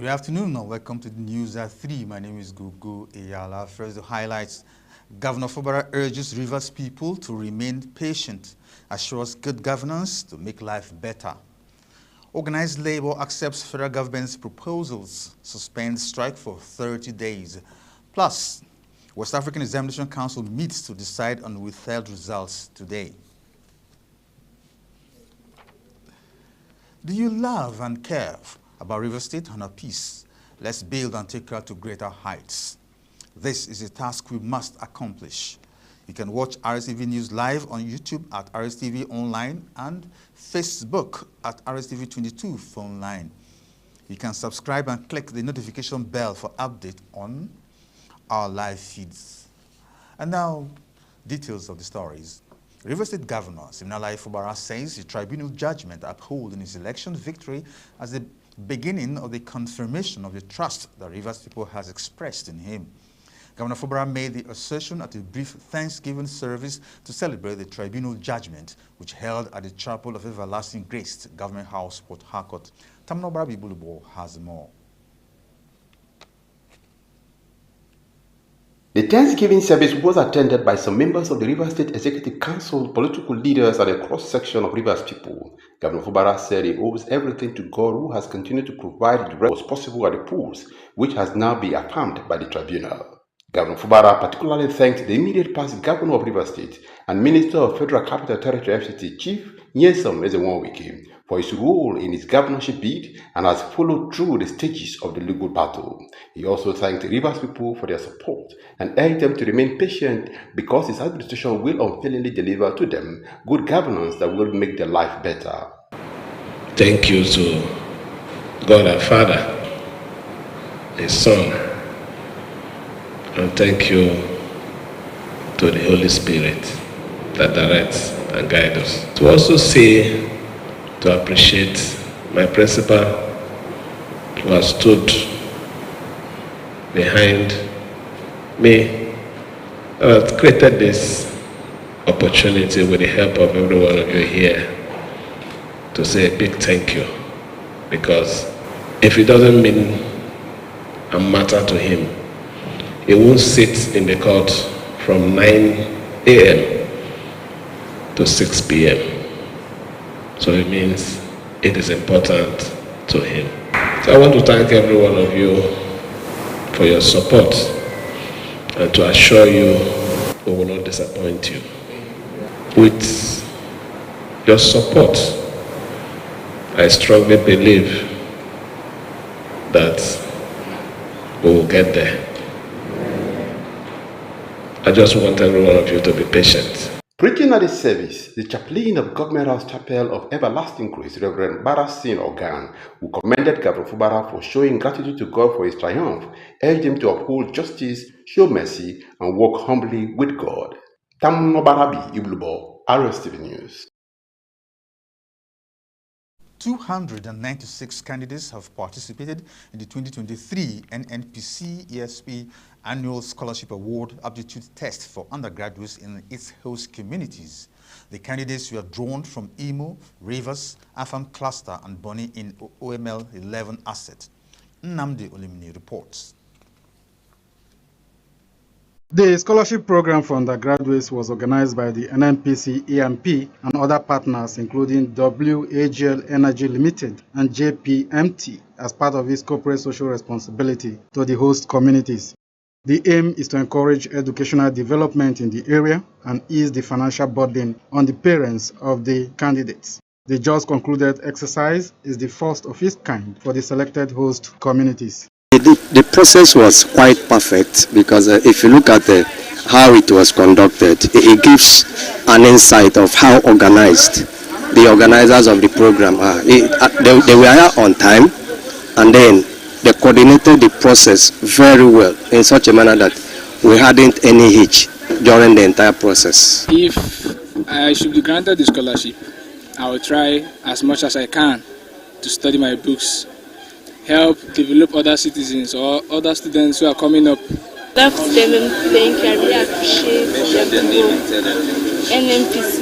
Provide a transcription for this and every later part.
Good afternoon and welcome to the News at 3. My name is Gugu Eyala. First, the highlights. Governor Fubara urges Rivers people to remain patient, assures good governance to make life better. Organized labor accepts federal government's proposals, suspends strike for 30 days. Plus, West African Examination Council meets to decide on withheld results today. Do you love and care about River State and our peace? Let's build and take her to greater heights. This is a task we must accomplish. You can watch RSTV News live on YouTube at RSTV Online and Facebook at RSTV 22 phone line. You can subscribe and click the notification bell for update on our live feeds. And now, details of the stories. River State Governor Siminalayi Fubara says the tribunal judgment upholding his election victory as the beginning of the confirmation of the trust that Rivers people has expressed in him. Governor Fubara made the assertion at a brief Thanksgiving service to celebrate the tribunal judgment, which held at the Chapel of Everlasting Grace, Government House, Port Harcourt. Tamnobara Bibulubo has more. The Thanksgiving service was attended by some members of the Rivers State Executive Council, political leaders, and a cross-section of Rivers people. Governor Fubara said he owes everything to God, who has continued to provide the rest possible at the polls, which has now been affirmed by the tribunal. Governor Fubara particularly thanked the immediate past Governor of Rivers State and Minister of Federal Capital Territory FCT Chief Nyesom Ezenwawike for his role in his governorship bid and has followed through the stages of the legal battle. He also thanked the Rivers people for their support and urged them to remain patient because his administration will unfailingly deliver to them good governance that will make their life better. Thank you to God our Father, His Son, and thank you to the Holy Spirit that directs and guides us. To also say, to appreciate my principal who has stood behind me, has created this opportunity with the help of every one of you here to say a big thank you, because if it doesn't mean and matter to him, he won't sit in the court from 9 a.m. to 6 p.m. So it means it is important to him. So I want to thank every one of you for your support and to assure you we will not disappoint you. With your support, I strongly believe that we will get there. I just want every one of you to be patient. Preaching at the service, the chaplain of Government House Chapel of Everlasting Grace, Reverend Barasin Ogan, who commended Governor Fubara for showing gratitude to God for his triumph, urged him to uphold justice, show mercy, and walk humbly with God. Tamnobarabi Iblubo, RSTV News. 296 candidates have participated in the 2023 NNPC ESP Annual Scholarship Award Aptitude Test for undergraduates in its host communities. The candidates were drawn from Imo, Rivers, Afam Cluster, and Bonny in OML 11 Asset. Nnamdi Olimini reports. The scholarship program for undergraduates was organized by the NNPC EMP and other partners, including WAGL Energy Limited and JPMT, as part of its corporate social responsibility to the host communities. The aim is to encourage educational development in the area and ease the financial burden on the parents of the candidates. The just concluded exercise is the first of its kind for the selected host communities. The process was quite perfect because if you look at how it was conducted, it gives an insight of how organized the organizers of the program are. They were here on time, and then they coordinated the process very well in such a manner that we hadn't any hitch during the entire process. If I should be granted the scholarship, I will try as much as I can to study my books, help develop other citizens or other students who are coming up. Thank you. I really appreciate NNPC.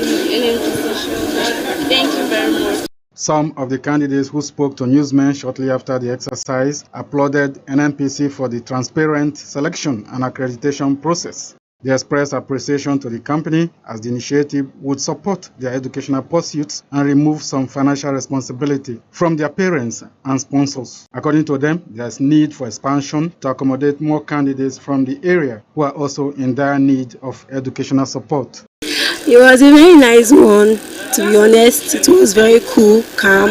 Thank you very much. Some of the candidates who spoke to newsmen shortly after the exercise applauded NNPC for the transparent selection and accreditation process. They expressed appreciation to the company as the initiative would support their educational pursuits and remove some financial responsibility from their parents and sponsors. According to them, there is need for expansion to accommodate more candidates from the area who are also in dire need of educational support. It was a very nice one, to be honest. It was very cool, calm,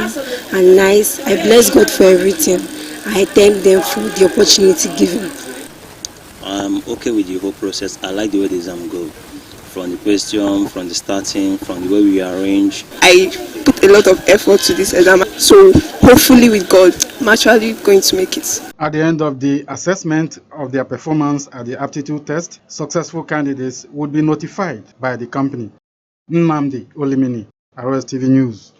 and nice. I bless God for everything. I thank them for the opportunity given. I'm okay with the whole process. I like the way the exam go. From the question, from the starting, from the way we arrange. I put a lot of effort to this exam, so hopefully with God, I'm actually going to make it. At the end of the assessment of their performance at the aptitude test, successful candidates would be notified by the company. Nnamdi Olimini, RSTV News.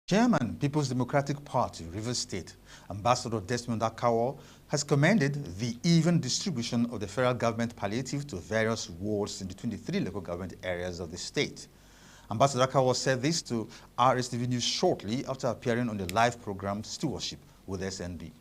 Chairman, People's Democratic Party, Rivers State, Ambassador Desmond Akawo, has commended the even distribution of the federal government palliative to various wards in the 23 local government areas of the state. Ambassador Akawo said this to RSTV News shortly after appearing on the live program Stewardship with SNB.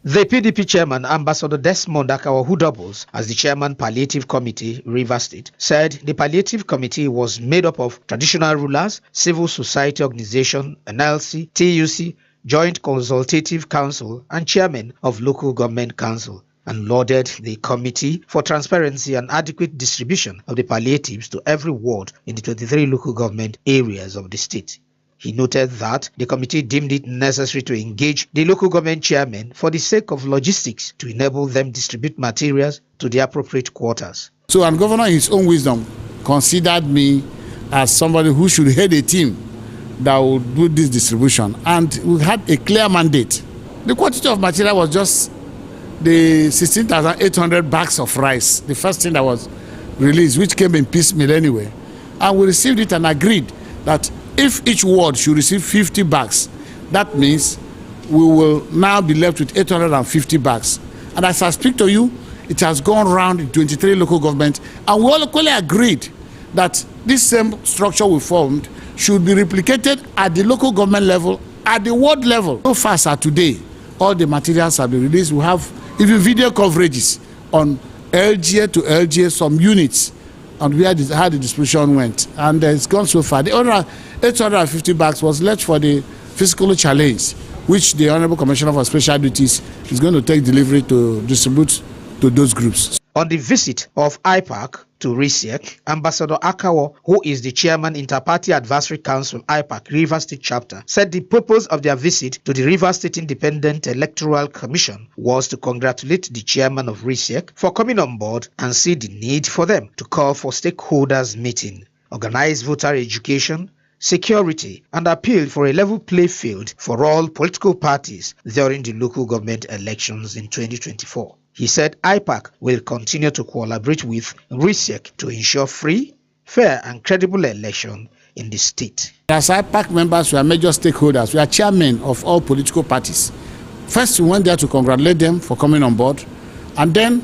The PDP chairman, Ambassador Desmond Akawo, who doubles as the chairman Palliative Committee, Rivers State, said the Palliative Committee was made up of traditional rulers, civil society organization, NLC, TUC, Joint Consultative Council, and chairman of Local Government Council, and lauded the committee for transparency and adequate distribution of the palliatives to every ward in the 23 local government areas of the state. He noted that the committee deemed it necessary to engage the local government chairmen for the sake of logistics to enable them distribute materials to the appropriate quarters. So, and Governor, in his own wisdom, considered me as somebody who should head a team that would do this distribution. And we had a clear mandate. The quantity of material was just the 16,800 bags of rice, the first thing that was released, which came in piecemeal anyway. And we received it and agreed that if each ward should receive 50 bags, that means we will now be left with 850 bags. And as I speak to you, it has gone around in 23 local governments, and we all equally agreed that this same structure we formed should be replicated at the local government level, at the ward level. So far as today, all the materials have been released. We have even video coverages on LGA to LGA, some units, and how the distribution went. And it's gone so far. The other 850 bags was left for the physically challenged, which the Honorable Commissioner for Special Duties is going to take delivery to distribute to those groups. On the visit of IPAC to RISEC, Ambassador Akawo, who is the chairman Interparty Advisory Council IPAC Rivers State Chapter, said the purpose of their visit to the Rivers State Independent Electoral Commission was to congratulate the chairman of RISEC for coming on board and see the need for them to call for stakeholders meeting, organize voter education, security, and appeal for a level play field for all political parties during the local government elections in 2024. He said IPAC will continue to collaborate with RISEC to ensure free, fair, and credible election in the state. As IPAC members, we are major stakeholders. We are chairmen of all political parties. First, we went there to congratulate them for coming on board, and then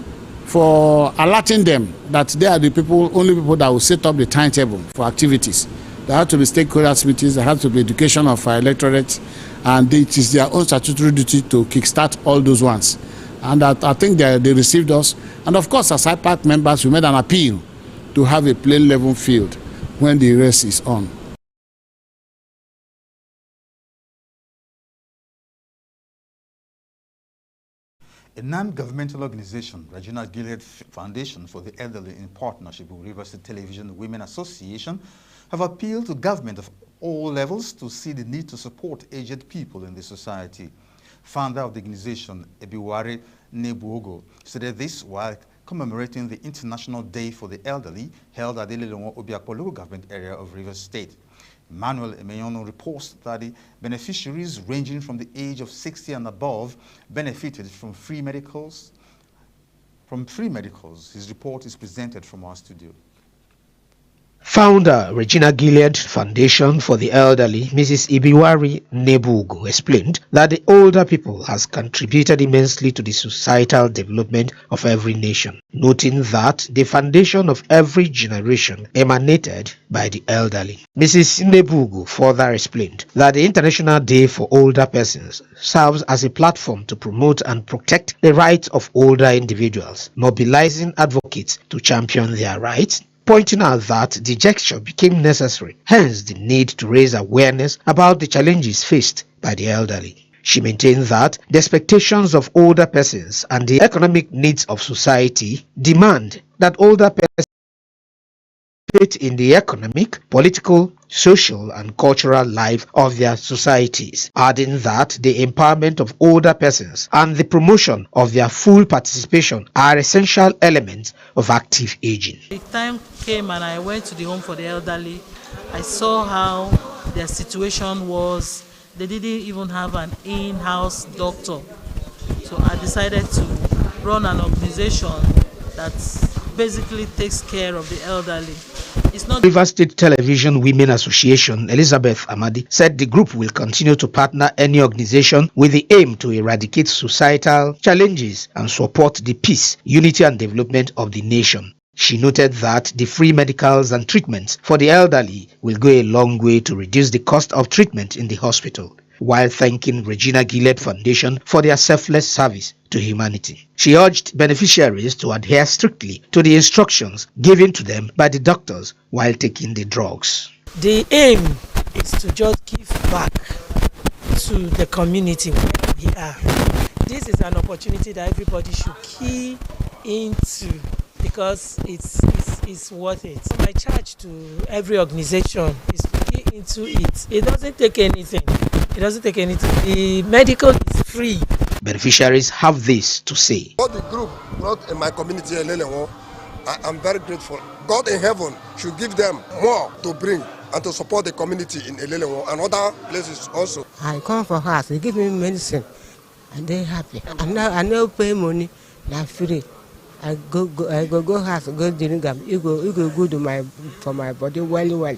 for alerting them that they are the only people that will set up the timetable for activities. There have to be stakeholders meetings, there have to be education of our electorate, and it is their own statutory duty to kickstart all those ones. And I think they received us. And of course, as IPAC members, we made an appeal to have a plain level field when the race is on. A non-governmental organization, Regional Gilead Foundation for the Elderly, in partnership with Rivers State Television Women Association, have appealed to government of all levels to see the need to support aged people in the society. Founder of the organization, Ebiware Nebuogo, said this while commemorating the International Day for the Elderly held at the Obiakpo local government area of Rivers State. Emmanuel Emeyono reports that the beneficiaries ranging from the age of 60 and above benefited from free medicals. His report is presented from our studio. Founder Regina Gilead Foundation for the Elderly, Mrs. Ibiwari Nebugo, explained that the older people has contributed immensely to the societal development of every nation, noting that the foundation of every generation emanated by the elderly. Mrs. Nebugo further explained that the International Day for Older Persons serves as a platform to promote and protect the rights of older individuals, mobilizing advocates to champion their rights, pointing out that the gesture became necessary, hence the need to raise awareness about the challenges faced by the elderly. She maintained that the expectations of older persons and the economic needs of society demand that older persons participate in the economic, political, social and cultural life of their societies, adding that the empowerment of older persons and the promotion of their full participation are essential elements of active aging. The time came and I went to the home for the elderly. I saw how their situation was. They didn't even have an in-house doctor. So I decided to run an organization that basically takes care of the elderly. It's not River State Television Women Association, Elizabeth Amadi, said the group will continue to partner any organization with the aim to eradicate societal challenges and support the peace, unity and development of the nation. She noted that the free medicals and treatments for the elderly will go a long way to reduce the cost of treatment in the hospital, while thanking Regina Gilead Foundation for their selfless service to humanity. She urged beneficiaries to adhere strictly to the instructions given to them by the doctors while taking the drugs. The aim is to just give back to the community where we are. This is an opportunity that everybody should key into because it's worth it. My charge to every organization is to key into it. It doesn't take anything. It doesn't take anything. The medical is free. Beneficiaries have this to say. All the group brought in my community, I'm very grateful. God in heaven should give them more to bring and to support the community in Elelewo and other places also. I come for house, they give me medicine, and they happy. And now I no pay money, now free. I go house, go drink them. You go good for my body well.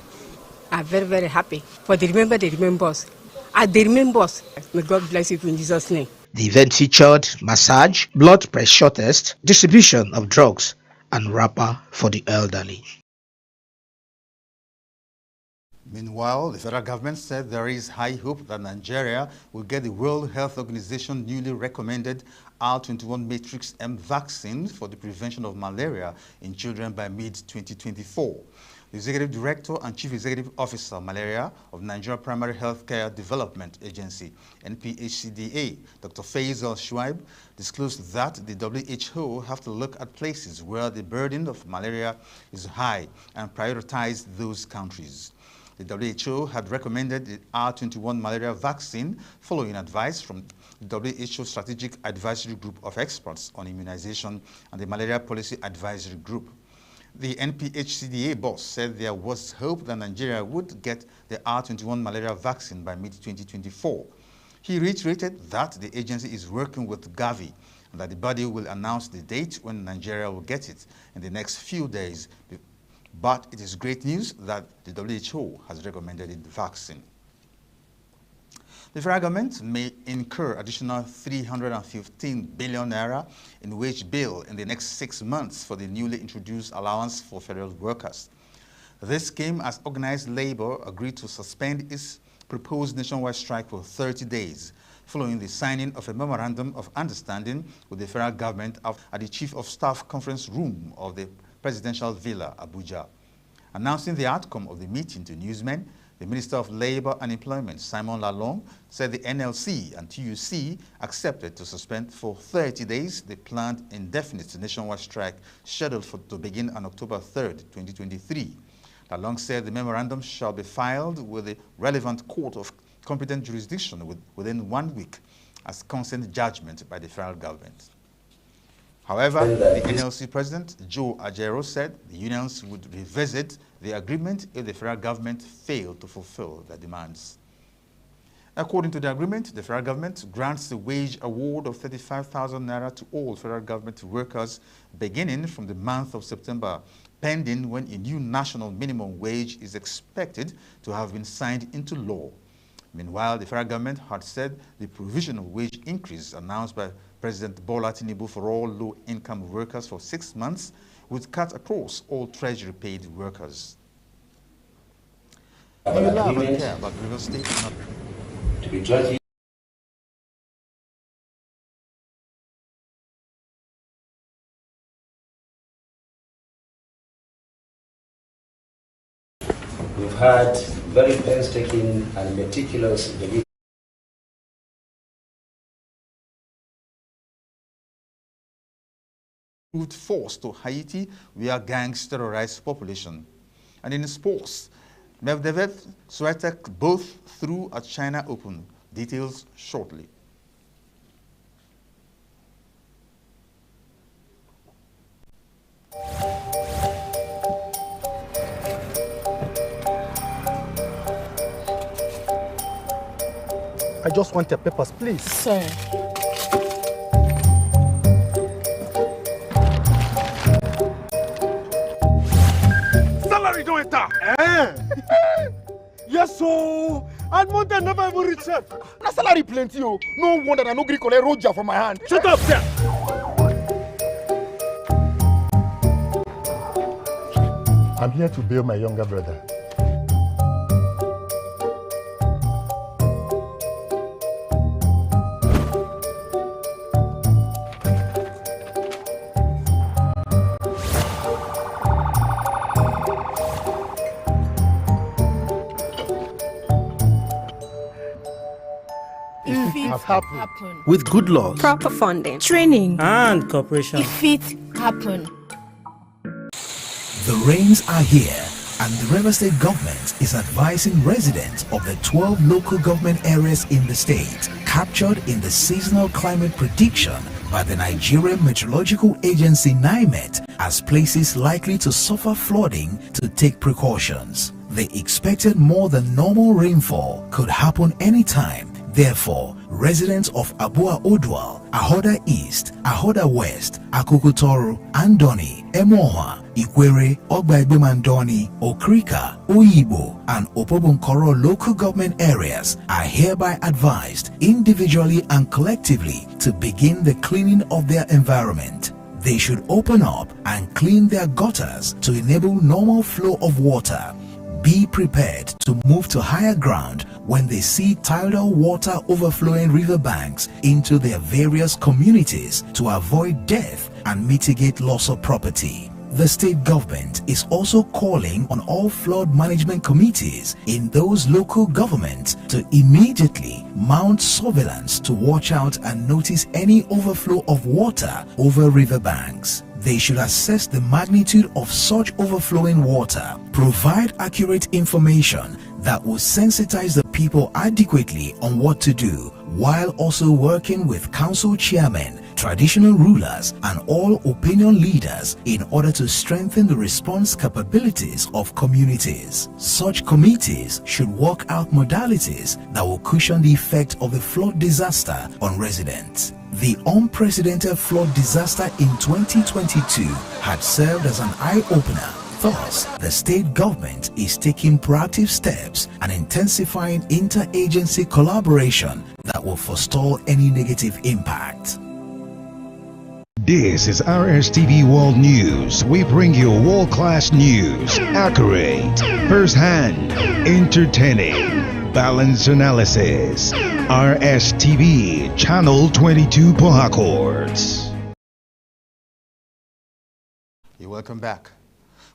I'm very, very happy for the remembers. And the remembers. May God bless you in Jesus' name. The event featured massage, blood pressure test, distribution of drugs, and wrapper for the elderly. Meanwhile, the federal government said there is high hope that Nigeria will get the World Health Organization newly recommended R21 Matrix M vaccine for the prevention of malaria in children by mid-2024. The Executive Director and Chief Executive Officer, Malaria of Nigeria Primary Healthcare Development Agency, NPHCDA, Dr. Faisal Shuaib, disclosed that the WHO have to look at places where the burden of malaria is high and prioritize those countries. The WHO had recommended the R21 malaria vaccine following advice from the WHO Strategic Advisory Group of Experts on Immunization and the Malaria Policy Advisory Group. The NPHCDA boss said there was hope that Nigeria would get the R21 malaria vaccine by mid-2024. He reiterated that the agency is working with Gavi and that the body will announce the date when Nigeria will get it in the next few days. But it is great news that the WHO has recommended the vaccine. The federal government may incur additional 315 billion naira in wage bill in the next 6 months for the newly introduced allowance for federal workers. This came as organized labor agreed to suspend its proposed nationwide strike for 30 days, following the signing of a memorandum of understanding with the federal government at the Chief of Staff conference room of the Presidential Villa, Abuja. Announcing the outcome of the meeting to newsmen, the Minister of Labor and Employment, Simon Lalong, said the NLC and TUC accepted to suspend for 30 days the planned indefinite nationwide strike scheduled to begin on October 3rd, 2023. Lalong said the memorandum shall be filed with the relevant court of competent jurisdiction within 1 week as consent judgment by the federal government. However, the NLC president, Joe Ajero, said the unions would revisit the agreement if the federal government failed to fulfill their demands. According to the agreement, the federal government grants a wage award of 35,000 naira to all federal government workers beginning from the month of September pending when a new national minimum wage is expected to have been signed into law. Meanwhile, the federal government had said the provision of wage increase announced by President Bola Tinubu for all low-income workers for 6 months would cut across all treasury-paid workers. Do you love and care about River State? To be judged. We've had very painstaking and meticulous delivery. Moved force to Haiti where gangs terrorize population. And in sports, Medvedev Swiatek both through at China Open. Details shortly. I just want your papers, please. Sir. Salary don't enter. Yes, so. And Monday never even reach it. Na salary plenty, oh. No wonder I no gree collect Roger from my hand. Shut up, sir. I'm here to bail my younger brother. Happen. With good laws, Proper funding, training, and cooperation. If it happen. The rains are here, and the River State government is advising residents of the 12 local government areas in the state captured in the seasonal climate prediction by the Nigerian Meteorological Agency NIMET as places likely to suffer flooding to take precautions. The expected more than normal rainfall could happen anytime. Therefore, residents of Abua Odwal, Ahoda East, Ahoda West, Akukutoro, Andoni, Emoha, Ikwere, Ogbaibimandoni, Okrika, Oyibo, and Opobonkoro local government areas are hereby advised individually and collectively to begin the cleaning of their environment. They should open up and clean their gutters to enable normal flow of water. Be prepared to move to higher ground when they see tidal water overflowing riverbanks into their various communities to avoid death and mitigate loss of property. The state government is also calling on all flood management committees in those local governments to immediately mount surveillance to watch out and notice any overflow of water over riverbanks. They should assess the magnitude of such overflowing water, provide accurate information that will sensitize the people adequately on what to do, while also working with council chairmen, traditional rulers, and all opinion leaders in order to strengthen the response capabilities of communities. Such committees should work out modalities that will cushion the effect of the flood disaster on residents. The unprecedented flood disaster in 2022 had served as an eye-opener. Thus, the state government is taking proactive steps and intensifying interagency collaboration that will forestall any negative impact. This is RSTV World News. We bring you world-class news, accurate, first-hand, entertaining, balanced analysis. RSTV, Channel 22 Port Harcourt. You're welcome back.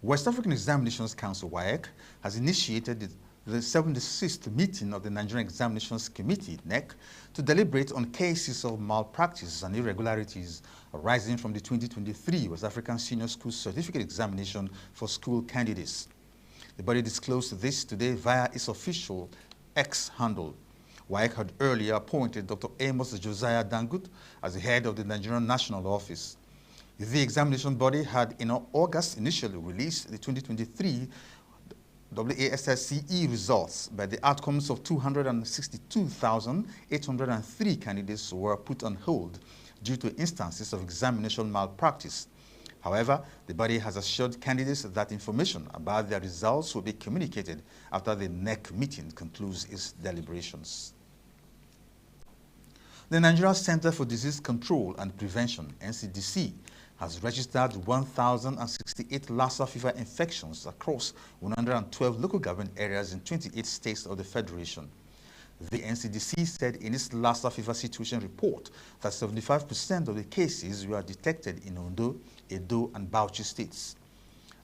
West African Examinations Council, WAEC, has initiated the 76th meeting of the Nigerian Examinations Committee, NEC, to deliberate on cases of malpractice and irregularities arising from the 2023 West African Senior School Certificate Examination for school candidates. The body disclosed this today via its official X handle. WAEC had earlier appointed Dr. Amos Josiah Dangut as the head of the Nigerian National Office. The examination body had in August initially released the 2023 WASSCE results, but the outcomes of 262,803 candidates were put on hold due to instances of examination malpractice. However, the body has assured candidates that information about their results will be communicated after the NEC meeting concludes its deliberations. The Nigeria Center for Disease Control and Prevention, NCDC, has registered 1,068 Lassa fever infections across 112 local government areas in 28 states of the Federation. The NCDC said in its Lassa fever situation report that 75% of the cases were detected in Ondo, Edo, and Bauchi states.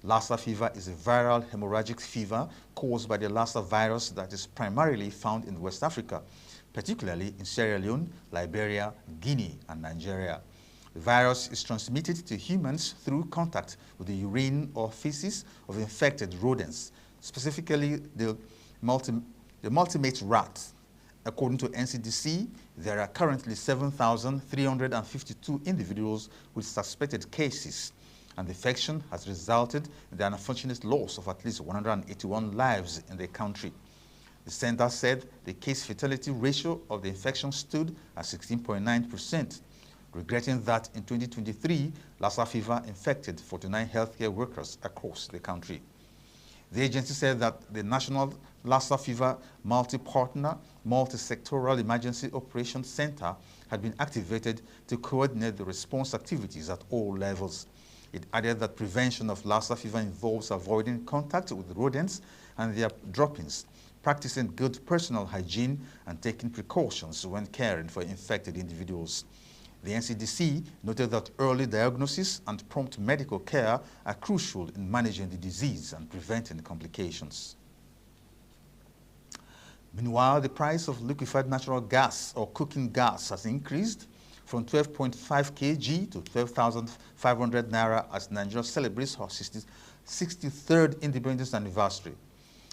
Lassa fever is a viral hemorrhagic fever caused by the Lassa virus that is primarily found in West Africa, particularly in Sierra Leone, Liberia, Guinea, and Nigeria. The virus is transmitted to humans through contact with the urine or feces of infected rodents, specifically the multimate rat. According to NCDC, there are currently 7,352 individuals with suspected cases, and the infection has resulted in the unfortunate loss of at least 181 lives in the country. The center said the case fatality ratio of the infection stood at 16.9%, regretting that in 2023, Lassa fever infected 49 healthcare workers across the country. The agency said that the National Lassa Fever Multi-Partner, Multi-Sectoral Emergency Operations Center had been activated to coordinate the response activities at all levels. It added that prevention of Lassa fever involves avoiding contact with rodents and their droppings, practicing good personal hygiene, and taking precautions when caring for infected individuals. The NCDC noted that early diagnosis and prompt medical care are crucial in managing the disease and preventing complications. Meanwhile, the price of liquefied natural gas or cooking gas has increased from 12.5 kg to 12,500 naira as Nigeria celebrates her 63rd independence anniversary.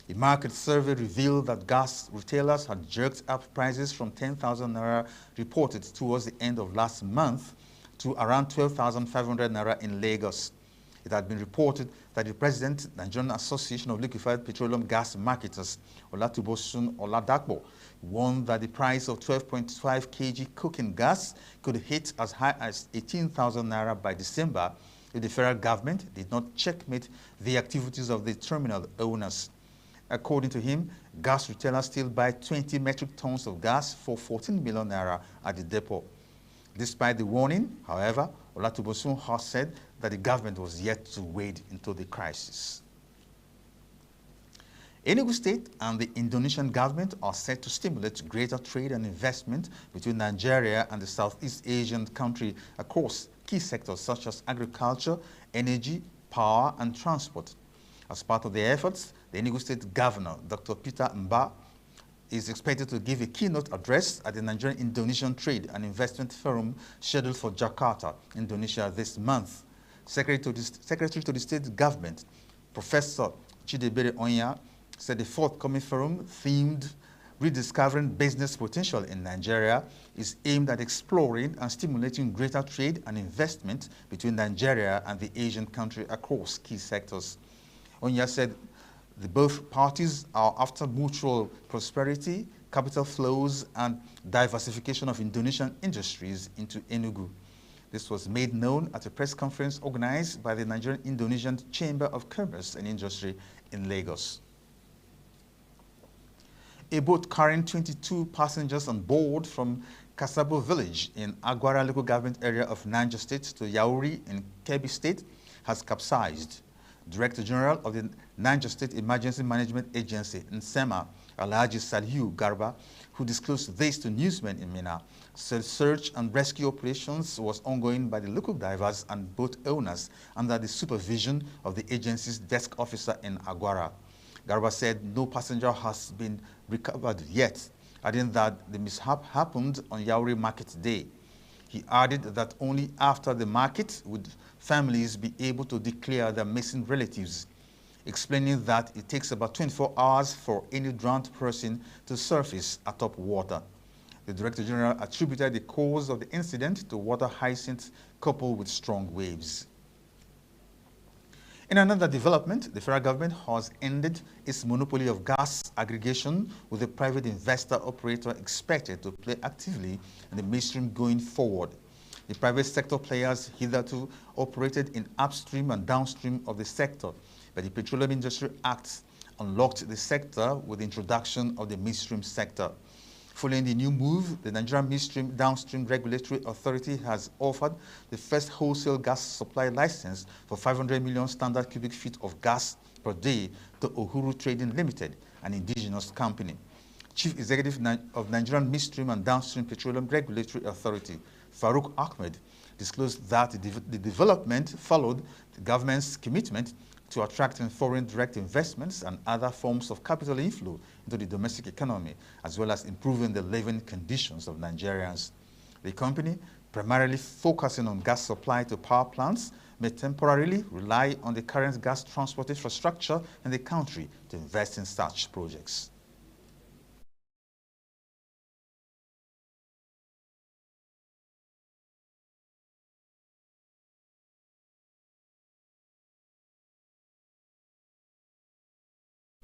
A market survey revealed that gas retailers had jerked up prices from 10,000 naira reported towards the end of last month to around 12,500 naira in Lagos. It had been reported that the President, Nigerian Association of Liquefied Petroleum Gas Marketers, Olatubosun Oladapo, warned that the price of 12.5 kg cooking gas could hit as high as 18,000 naira by December if the federal government did not checkmate the activities of the terminal owners. According to him, gas retailers still buy 20 metric tons of gas for 14 million naira at the depot. Despite the warning, however, Olatubosun has said that the government was yet to wade into the crisis. Enugu State and the Indonesian government are set to stimulate greater trade and investment between Nigeria and the Southeast Asian country across key sectors such as agriculture, energy, power, and transport. As part of the efforts, the Enugu State Governor, Dr. Peter Mba, is expected to give a keynote address at the Nigerian-Indonesian Trade and Investment Forum scheduled for Jakarta, Indonesia this month. Secretary to the State Government, Professor Chidebere Onya, said the forthcoming forum, themed Rediscovering Business Potential in Nigeria, is aimed at exploring and stimulating greater trade and investment between Nigeria and the Asian country across key sectors. Onya said both parties are after mutual prosperity, capital flows, and diversification of Indonesian industries into Enugu. This was made known at a press conference organized by the Nigerian-Indonesian Chamber of Commerce and Industry in Lagos. A boat carrying 22 passengers on board from Kasabo village in Agwara local government area of Niger State to Yauri in Kebbi State has capsized. Director General of the Niger State Emergency Management Agency, NSEMA, Alhaji Salihu Garba, who disclosed this to newsmen in Mina, said search and rescue operations was ongoing by the local divers and boat owners under the supervision of the agency's desk officer in Agwara. Garba said no passenger has been recovered yet, adding that the mishap happened on Yauri Market Day. He added that only after the market would families be able to declare their missing relatives, explaining that it takes about 24 hours for any drowned person to surface atop water. The Director General attributed the cause of the incident to water hyacinth coupled with strong waves. In another development, the federal government has ended its monopoly of gas aggregation, with the private investor operator expected to play actively in the mainstream going forward. The private sector players hitherto operated in upstream and downstream of the sector, but the Petroleum Industry Act unlocked the sector with the introduction of the midstream sector. Following the new move, the Nigerian Midstream Downstream Regulatory Authority has offered the first wholesale gas supply license for 500 million standard cubic feet of gas per day to Uhuru Trading Limited, an indigenous company. Chief Executive of Nigerian Midstream and Downstream Petroleum Regulatory Authority, Farouk Ahmed, disclosed that the development followed the government's commitment to attracting foreign direct investments and other forms of capital inflow into the domestic economy, as well as improving the living conditions of Nigerians. The company, primarily focusing on gas supply to power plants, may temporarily rely on the current gas transport infrastructure in the country to invest in such projects.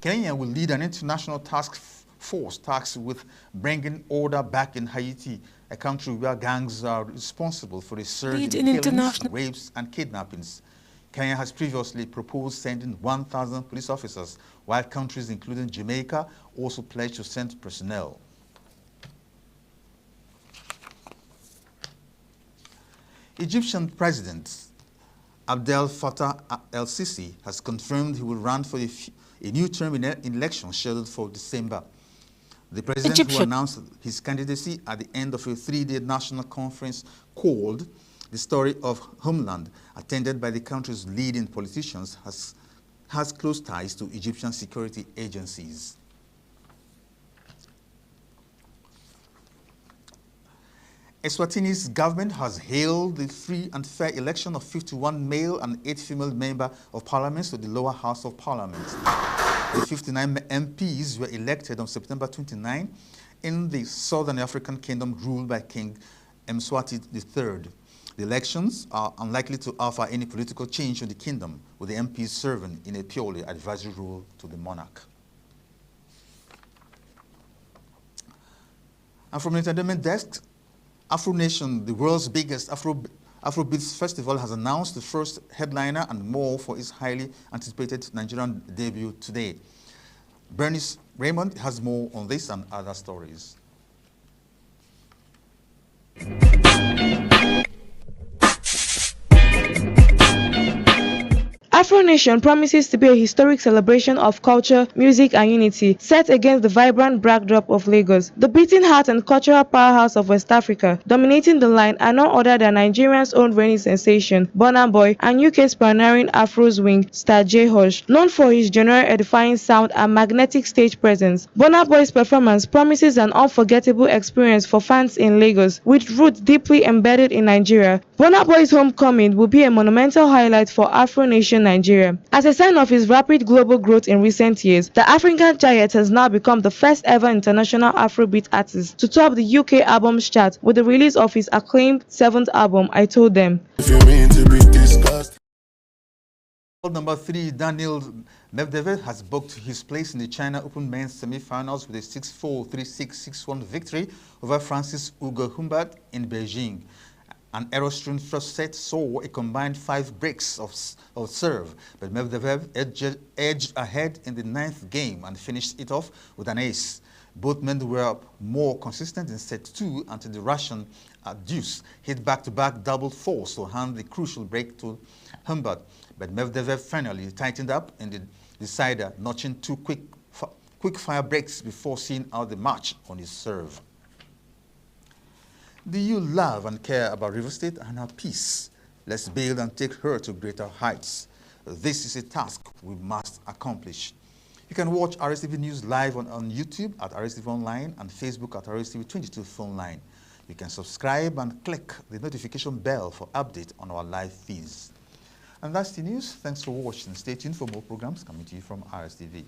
Kenya will lead an international task force tasked with bringing order back in Haiti, a country where gangs are responsible for a surge in killings, rapes, and kidnappings. Kenya has previously proposed sending 1,000 police officers, while countries including Jamaica also pledged to send personnel. Egyptian President Abdel Fattah el-Sisi has confirmed he will run for a new term in election scheduled for December. The president, who announced his candidacy at the end of a 3-day national conference called The Story of Homeland, attended by the country's leading politicians, has close ties to Egyptian security agencies. Eswatini's government has hailed the free and fair election of 51 male and 8 female members of parliament to the lower house of parliament. The 59 MPs were elected on September 29 in the Southern African Kingdom ruled by King Mswati III. The elections are unlikely to offer any political change in the kingdom, with the MPs serving in a purely advisory role to the monarch. And from the entertainment desk, Afro Nation, the world's biggest Afrobeats festival, has announced the first headliner and more for its highly anticipated Nigerian debut today. Bernice Raymond has more on this and other stories. Afro Nation promises to be a historic celebration of culture, music, and unity, set against the vibrant backdrop of Lagos. The beating heart and cultural powerhouse of West Africa, dominating the line are none other than Nigeria's own reigning sensation, Burna Boy, and UK's pioneering Afro's wing, Star J Hush. Known for his genre-edifying sound and magnetic stage presence, Burna Boy's performance promises an unforgettable experience for fans in Lagos, with roots deeply embedded in Nigeria. Burna Boy's homecoming will be a monumental highlight for Afro Nation Nigeria. As a sign of his rapid global growth in recent years, the African giant has now become the first ever international Afrobeat artist to top the UK albums chart with the release of his acclaimed 7th album, I Told Them. Number 3, Daniel Medvedev has booked his place in the China Open men's semi-finals with a 6-4, 3-6, 6-1 victory over Francis Ugo Humbert in Beijing. An error-strewn first set saw a combined 5 breaks of serve, but Medvedev edged ahead in the 9th game and finished it off with an ace. Both men were more consistent in set 2 until the Russian deuce hit back-to-back double fours to hand the crucial break to Humbert. But Medvedev finally tightened up in the decider, notching 2 quick-fire breaks before seeing out the match on his serve. Do you love and care about River State and her peace? Let's build and take her to greater heights. This is a task we must accomplish. You can watch RSTV News live on YouTube at RSTV Online and Facebook at RSTV 22 Phone Line. You can subscribe and click the notification bell for update on our live feeds. And that's the news. Thanks for watching. Stay tuned for more programs coming to you from RSTV.